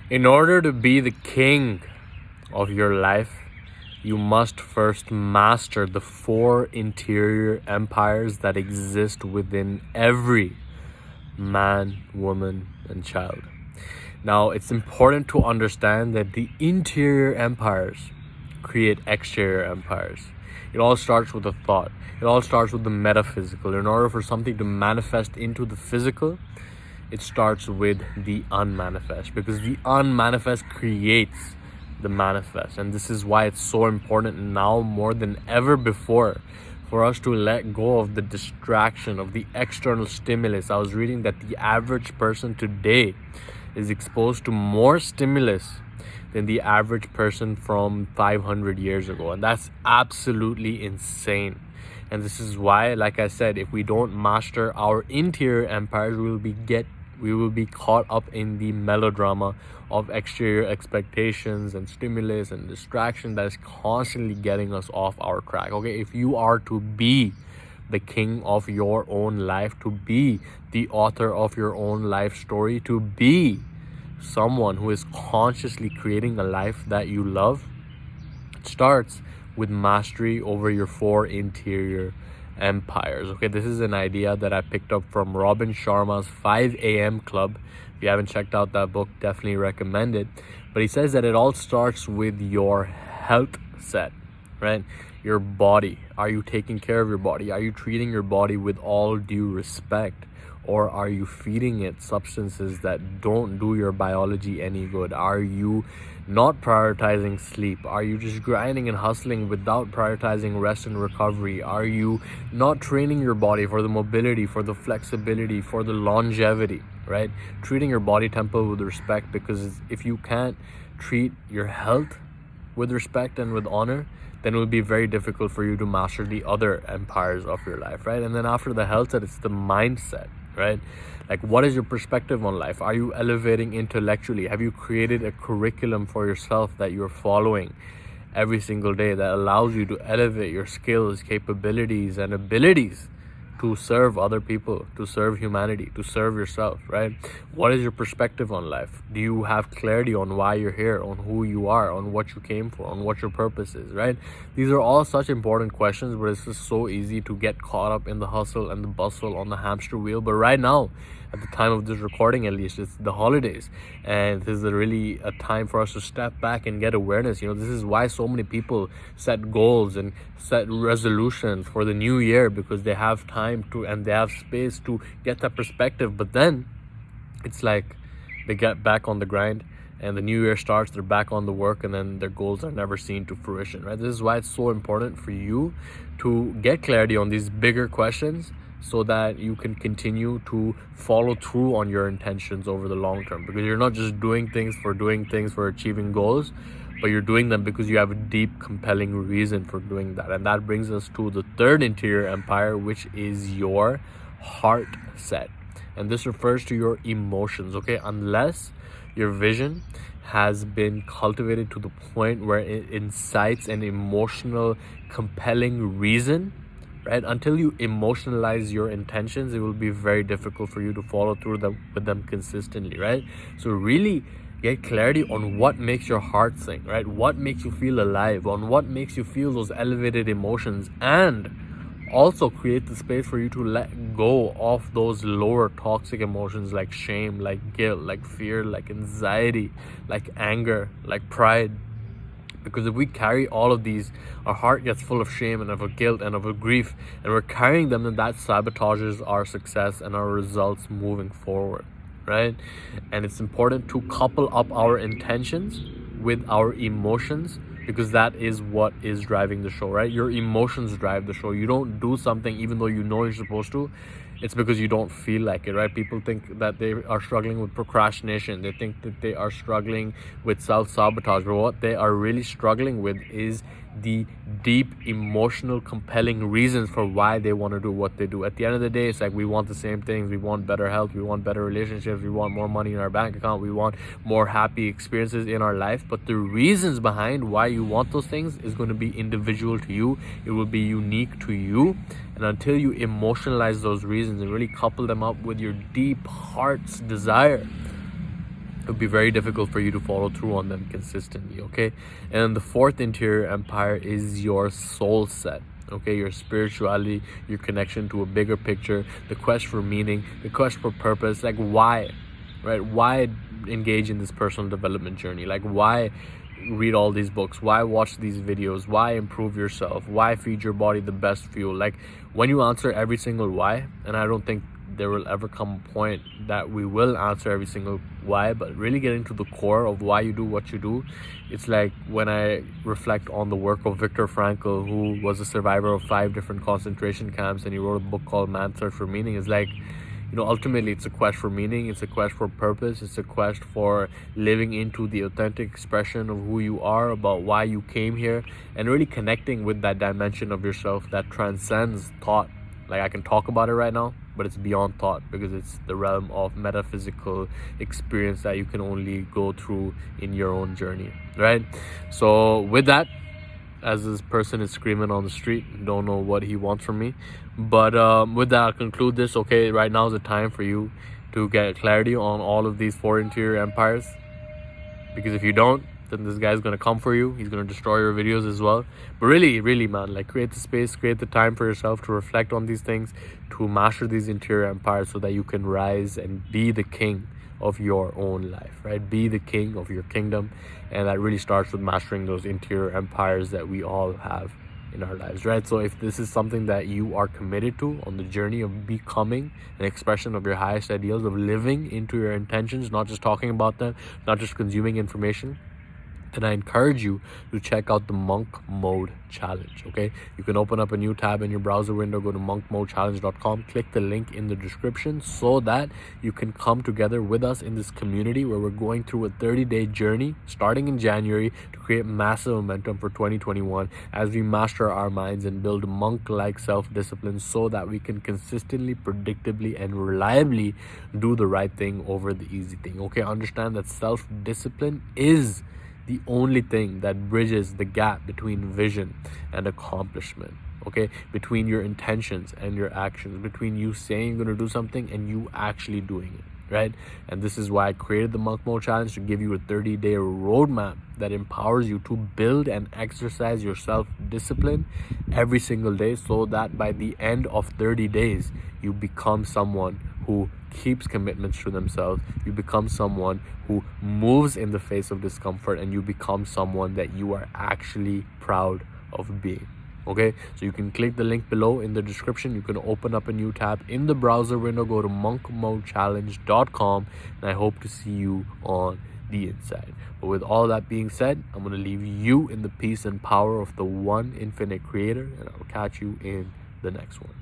In order to be the king of your life, you must first master the 4 interior empires that exist within every man, woman, and child. Now, it's important to understand that the interior empires create exterior empires. It all starts with a thought. It all starts with the metaphysical. In order for something to manifest into the physical, it starts with the unmanifest, because the unmanifest creates the manifest. And this is why it's so important now more than ever before for us to let go of the distraction of the external stimulus. I was reading that the average person today is exposed to more stimulus than the average person from 500 years ago, and that's absolutely insane. And this is why, like I said, if we don't master our interior empires, we will be caught up in the melodrama of exterior expectations and stimulus and distraction that is constantly getting us off our track. Okay, if you are to be the king of your own life, to be the author of your own life story, to be someone who is consciously creating a life that you love, it starts with mastery over your 4 interior empires. Okay, this is an idea that I picked up from Robin Sharma's 5 a.m. Club. If you haven't checked out that book, definitely recommend it. But he says that it all starts with your health set, right? Your body. Are you taking care of your body? Are you treating your body with all due respect? Or are you feeding it substances that don't do your biology any good? Are you not prioritizing sleep? Are you just grinding and hustling without prioritizing rest and recovery? Are you not training your body for the mobility, for the flexibility, for the longevity, right? Treating your body temple with respect, because if you can't treat your health with respect and with honor, then it will be very difficult for you to master the other empires of your life, right? And then after the health set, it's the mindset, right? Like, what is your perspective on life? Are you elevating intellectually? Have you created a curriculum for yourself that you're following every single day that allows you to elevate your skills, capabilities, and abilities to serve other people, to serve humanity, to serve yourself, right? What is your perspective on life? Do you have clarity on why you're here, on who you are, on what you came for, on what your purpose is, right? These are all such important questions, but it's just so easy to get caught up in the hustle and the bustle on the hamster wheel. But right now, at the time of this recording, at least, it's the holidays, and this is really a time for us to step back and get awareness. You know, this is why so many people set goals and set resolutions for the new year, because they have time to, and they have space to get that perspective. But then it's like they get back on the grind, and the new year starts, they're back on the work, and then their goals are never seen to fruition, right? This is why it's so important for you to get clarity on these bigger questions, so that you can continue to follow through on your intentions over the long term, because you're not just doing things for achieving goals, but you're doing them because you have a deep, compelling reason for doing that. And that brings us to the 3rd interior empire, which is your heart set. And this refers to your emotions, okay? Unless your vision has been cultivated to the point where it incites an emotional, compelling reason, right? Until you emotionalize your intentions, it will be very difficult for you to follow through with them consistently, right? So really get clarity on what makes your heart sing, right? What makes you feel alive, on what makes you feel those elevated emotions, and also create the space for you to let go of those lower toxic emotions like shame, like guilt, like fear, like anxiety, like anger, like pride. Because if we carry all of these, our heart gets full of shame and of a guilt and of a grief, and we're carrying them, then that sabotages our success and our results moving forward, right? And it's important to couple up our intentions with our emotions, because that is what is driving the show, right? Your emotions drive the show. You don't do something even though you know you're supposed to. It's because you don't feel like it, right? People think that they are struggling with procrastination. They think that they are struggling with self-sabotage. But what they are really struggling with is the deep, emotional, compelling reasons for why they want to do what they do. At the end of the day, it's like we want the same things. We want better health. We want better relationships. We want more money in our bank account. We want more happy experiences in our life. But the reasons behind why you want those things is going to be individual to you. It will be unique to you. And until you emotionalize those reasons and really couple them up with your deep heart's desire, it would be very difficult for you to follow through on them consistently. Okay, and the fourth interior empire is your soul set. Okay, your spirituality, your connection to a bigger picture, the quest for meaning, the quest for purpose. Like, why, right? Why engage in this personal development journey? Like, why read all these books? Why watch these videos? Why improve yourself? Why feed your body the best fuel? Like, when you answer every single why, and I don't think there will ever come a point that we will answer every single why, but really getting to the core of why you do what you do. It's like when I reflect on the work of Viktor Frankl, who was a survivor of 5 different concentration camps, and he wrote a book called Man's Search for Meaning. It's like, ultimately it's a quest for meaning, it's a quest for purpose, it's a quest for living into the authentic expression of who you are, about why you came here, and really connecting with that dimension of yourself that transcends thought. Like, I can talk about it right now, but it's beyond thought, because it's the realm of metaphysical experience that you can only go through in your own journey, right? So with that, as this person is screaming on the street, don't know what he wants from me, but with that, I'll conclude this. Okay, right now is the time for you to get clarity on all of these 4 interior empires, because if you don't, then this guy's gonna come for you. He's gonna destroy your videos as well. But really, man, like, create the space, create the time for yourself to reflect on these things, to master these interior empires, so that you can rise and be the king of your own life, right? Be the king of your kingdom. And that really starts with mastering those interior empires that we all have in our lives, right? So if this is something that you are committed to on the journey of becoming an expression of your highest ideals, of living into your intentions, not just talking about them, not just consuming information, then I encourage you to check out the Monk Mode Challenge. Okay, you can open up a new tab in your browser window, go to monkmodechallenge.com, click the link in the description, so that you can come together with us in this community where we're going through a 30-day journey starting in January to create massive momentum for 2021 as we master our minds and build monk-like self-discipline, so that we can consistently, predictably, and reliably do the right thing over the easy thing. Okay, understand that self-discipline is the only thing that bridges the gap between vision and accomplishment. Okay, between your intentions and your actions, between you saying you're going to do something and you actually doing it, right? And this is why I created the Monk Mode Challenge, to give you a 30-day roadmap that empowers you to build and exercise your self-discipline every single day, so that by the end of 30 days, you become someone who keeps commitments to themselves, you become someone who moves in the face of discomfort, and you become someone that you are actually proud of being. Okay, so you can click the link below in the description. You can open up a new tab in the browser window, go to monkmodechallenge.com, and I hope to see you on the inside. But with all that being said, I'm going to leave you in the peace and power of the one infinite creator, and I'll catch you in the next one.